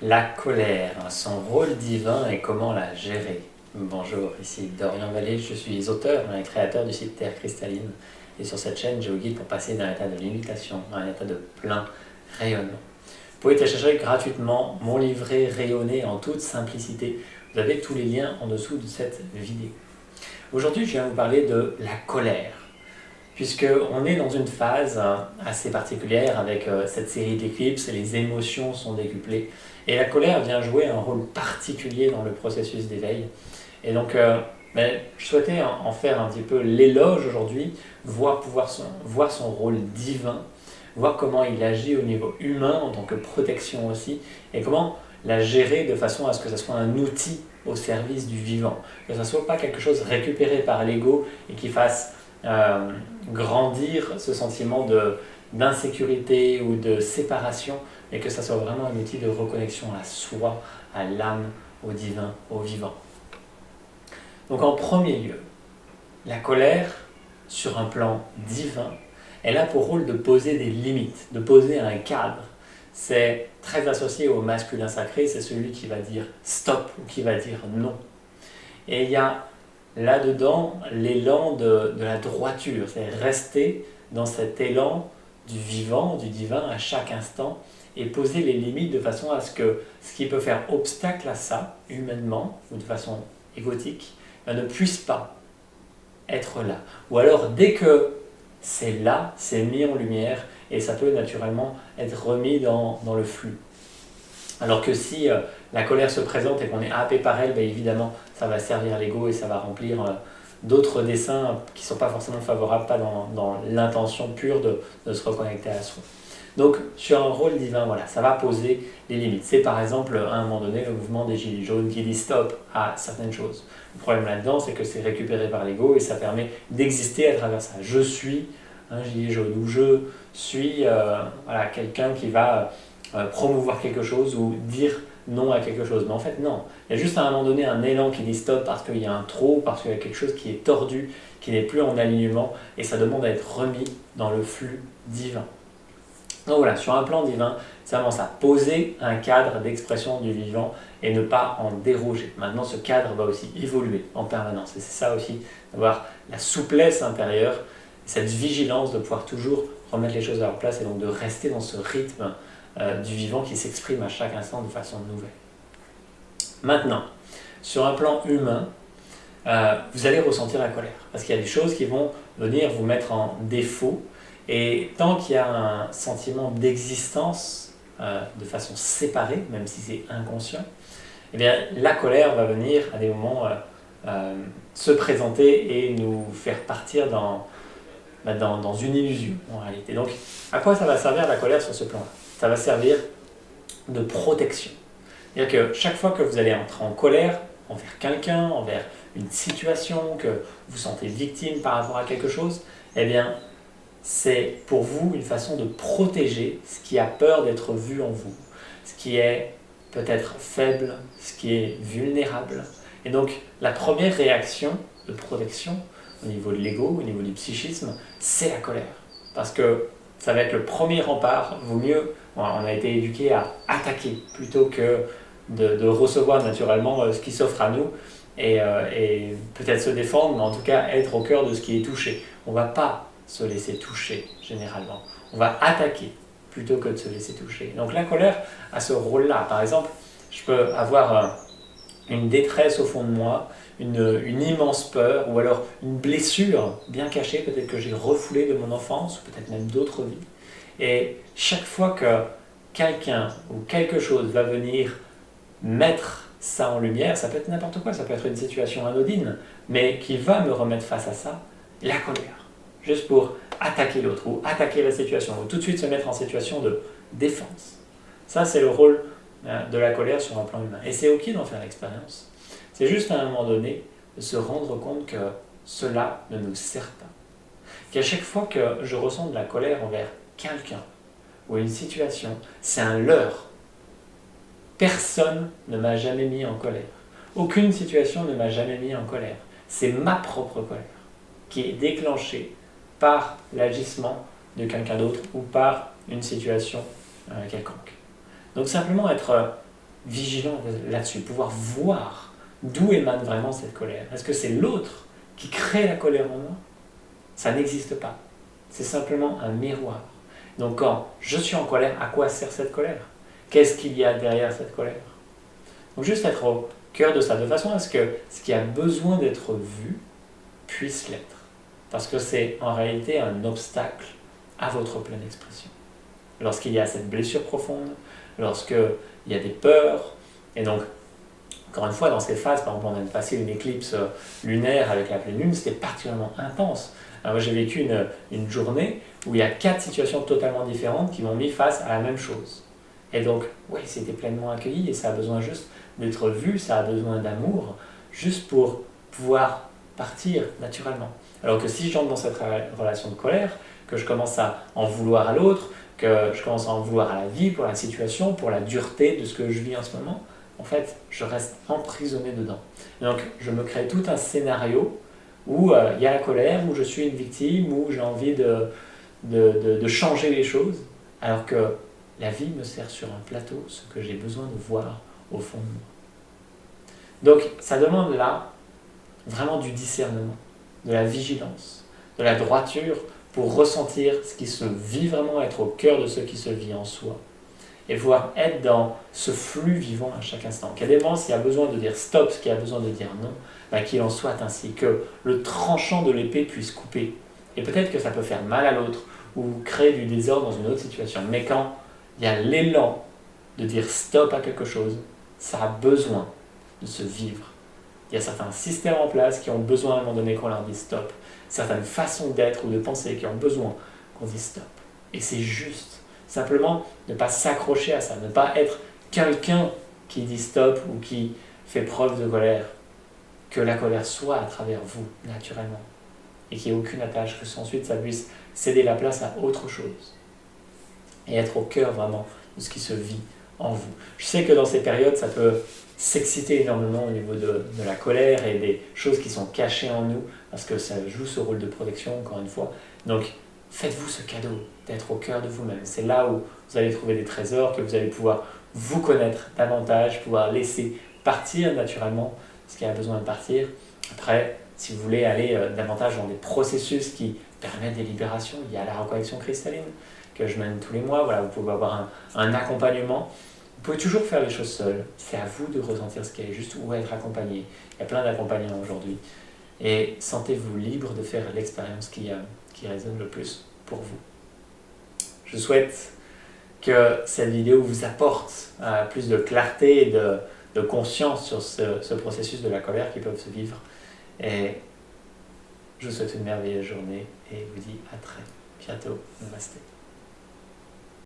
La colère, son rôle divin et comment la gérer. Bonjour, ici Dorian Vallée, je suis auteur et créateur du site Terre Cristalline. Et sur cette chaîne, je vous guide pour passer d'un état de limitation à un état de plein rayonnement. Vous pouvez télécharger gratuitement mon livret rayonné en toute simplicité. Vous avez tous les liens en dessous de cette vidéo. Aujourd'hui, je viens vous parler de la colère. Puisqu'on est dans une phase assez particulière avec cette série d'éclipses, les émotions sont décuplées. Et la colère vient jouer un rôle particulier dans le processus d'éveil. Et donc, je souhaitais en faire un petit peu l'éloge aujourd'hui, voir son rôle divin, voir comment il agit au niveau humain en tant que protection aussi, et comment la gérer de façon à ce que ce soit un outil au service du vivant. Que ce ne soit pas quelque chose récupéré par l'ego et qui fasse grandir ce sentiment d'insécurité ou de séparation, et que ça soit vraiment un outil de reconnexion à soi, à l'âme, au divin, au vivant. Donc en premier lieu, la colère, sur un plan divin, elle a pour rôle de poser des limites, de poser un cadre. C'est très associé au masculin sacré, c'est celui qui va dire stop ou qui va dire non. Et il y a là-dedans l'élan de la droiture, c'est rester dans cet élan du vivant, du divin à chaque instant et poser les limites de façon à ce que ce qui peut faire obstacle à ça, humainement ou de façon égotique, ne puisse pas être là. Ou alors dès que c'est là, c'est mis en lumière et ça peut naturellement être remis dans le flux. Alors que si la colère se présente et qu'on est happé par elle, évidemment, ça va servir l'ego et ça va remplir d'autres desseins qui ne sont pas forcément favorables, pas dans l'intention pure de se reconnecter à soi. Donc, sur un rôle divin, voilà, ça va poser les limites. C'est par exemple, à un moment donné, le mouvement des Gilets jaunes qui dit stop à certaines choses. Le problème là-dedans, c'est que c'est récupéré par l'ego et ça permet d'exister à travers ça. Je suis un gilet jaune ou je suis quelqu'un qui va promouvoir quelque chose ou dire non à quelque chose. Mais en fait, non. Il y a juste à un moment donné un élan qui dit stop parce qu'il y a un trop, parce qu'il y a quelque chose qui est tordu, qui n'est plus en alignement et ça demande à être remis dans le flux divin. Donc voilà, sur un plan divin, c'est vraiment ça, poser un cadre d'expression du vivant et ne pas en déroger. Maintenant, ce cadre va aussi évoluer en permanence. Et c'est ça aussi, d'avoir la souplesse intérieure, cette vigilance de pouvoir toujours remettre les choses à leur place et donc de rester dans ce rythme du vivant qui s'exprime à chaque instant de façon nouvelle. Maintenant, sur un plan humain, vous allez ressentir la colère. Parce qu'il y a des choses qui vont venir vous mettre en défaut. Et tant qu'il y a un sentiment d'existence de façon séparée, même si c'est inconscient, eh bien, la colère va venir à des moments se présenter et nous faire partir dans une illusion en réalité. Donc, à quoi ça va servir la colère sur ce plan-là ? Ça va servir de protection. C'est-à-dire que chaque fois que vous allez entrer en colère envers quelqu'un, envers une situation, que vous sentez victime par rapport à quelque chose, eh bien, c'est pour vous une façon de protéger ce qui a peur d'être vu en vous, ce qui est peut-être faible, ce qui est vulnérable. Et donc, la première réaction de protection au niveau de l'ego, au niveau du psychisme, c'est la colère. Parce que ça va être le premier rempart. Vaut mieux, on a été éduqué à attaquer plutôt que de recevoir naturellement ce qui s'offre à nous et peut-être se défendre, mais en tout cas être au cœur de ce qui est touché. On ne va pas se laisser toucher généralement. On va attaquer plutôt que de se laisser toucher. Donc la colère a ce rôle-là. Par exemple, je peux avoir une détresse au fond de moi, une immense peur, ou alors une blessure bien cachée, peut-être que j'ai refoulée de mon enfance, ou peut-être même d'autres vies. Et chaque fois que quelqu'un ou quelque chose va venir mettre ça en lumière, ça peut être n'importe quoi, ça peut être une situation anodine, mais qui va me remettre face à ça, la colère. Juste pour attaquer l'autre, ou attaquer la situation, ou tout de suite se mettre en situation de défense. Ça, c'est le rôle de la colère sur un plan humain. Et c'est ok d'en faire l'expérience. C'est juste à un moment donné de se rendre compte que cela ne nous sert pas. Qu'à chaque fois que je ressens de la colère envers quelqu'un ou une situation, c'est un leurre. Personne ne m'a jamais mis en colère. Aucune situation ne m'a jamais mis en colère. C'est ma propre colère qui est déclenchée par l'agissement de quelqu'un d'autre ou par une situation quelconque. Donc simplement être vigilant là-dessus, pouvoir voir d'où émane vraiment cette colère. Est-ce que c'est l'autre qui crée la colère en moi? Ça n'existe pas. C'est simplement un miroir. Donc quand je suis en colère, à quoi sert cette colère? Qu'est-ce qu'il y a derrière cette colère? Donc juste être au cœur de ça, de façon à ce que ce qui a besoin d'être vu puisse l'être. Parce que c'est en réalité un obstacle à votre pleine expression. Lorsqu'il y a cette blessure profonde, lorsqu'il y a des peurs, et donc, encore une fois, dans ces phases, par exemple, on vient de passer une éclipse lunaire avec la pleine lune, c'était particulièrement intense. Alors, moi, j'ai vécu une journée où il y a 4 situations totalement différentes qui m'ont mis face à la même chose. Et donc, oui, c'était pleinement accueilli et ça a besoin juste d'être vu, ça a besoin d'amour, juste pour pouvoir partir naturellement. Alors que si j'entre dans cette relation de colère, que je commence à en vouloir à l'autre, que je commence à en vouloir à la vie, pour la situation, pour la dureté de ce que je vis en ce moment, en fait, je reste emprisonné dedans. Et donc, je me crée tout un scénario où il y a la colère, où je suis une victime, où j'ai envie de changer les choses, alors que la vie me sert sur un plateau ce que j'ai besoin de voir au fond de moi. Donc, ça demande là vraiment du discernement, de la vigilance, de la droiture pour ressentir ce qui se vit vraiment, être au cœur de ce qui se vit en soi. Et pouvoir être dans ce flux vivant à chaque instant. Qu'à des moments, s'il y a besoin de dire stop, qu'il y a besoin de dire non, qu'il en soit ainsi, que le tranchant de l'épée puisse couper. Et peut-être que ça peut faire mal à l'autre ou créer du désordre dans une autre situation. Mais quand il y a l'élan de dire stop à quelque chose, ça a besoin de se vivre. Il y a certains systèmes en place qui ont besoin à un moment donné qu'on leur dise stop. Certaines façons d'être ou de penser qui ont besoin qu'on dise stop. Et c'est juste. Simplement, ne pas s'accrocher à ça, ne pas être quelqu'un qui dit stop ou qui fait preuve de colère. Que la colère soit à travers vous, naturellement. Et qu'il n'y ait aucune attache, que ensuite ça puisse céder la place à autre chose. Et être au cœur vraiment de ce qui se vit en vous. Je sais que dans ces périodes, ça peut s'exciter énormément au niveau de la colère et des choses qui sont cachées en nous, parce que ça joue ce rôle de protection, encore une fois. Donc, faites-vous ce cadeau d'être au cœur de vous-même. C'est là où vous allez trouver des trésors, que vous allez pouvoir vous connaître davantage, pouvoir laisser partir naturellement ce qui a besoin de partir. Après, si vous voulez aller davantage dans des processus qui permettent des libérations, il y a la reconnexion cristalline que je mène tous les mois. Voilà, vous pouvez avoir un accompagnement. Vous pouvez toujours faire les choses seules. C'est à vous de ressentir ce qui est juste ou être accompagné. Il y a plein d'accompagnants aujourd'hui. Et sentez-vous libre de faire l'expérience qui résonne le plus pour vous. Je souhaite que cette vidéo vous apporte plus de clarté et de conscience sur ce processus de la colère qui peut se vivre. Et je vous souhaite une merveilleuse journée et vous dis à très bientôt. Namasté.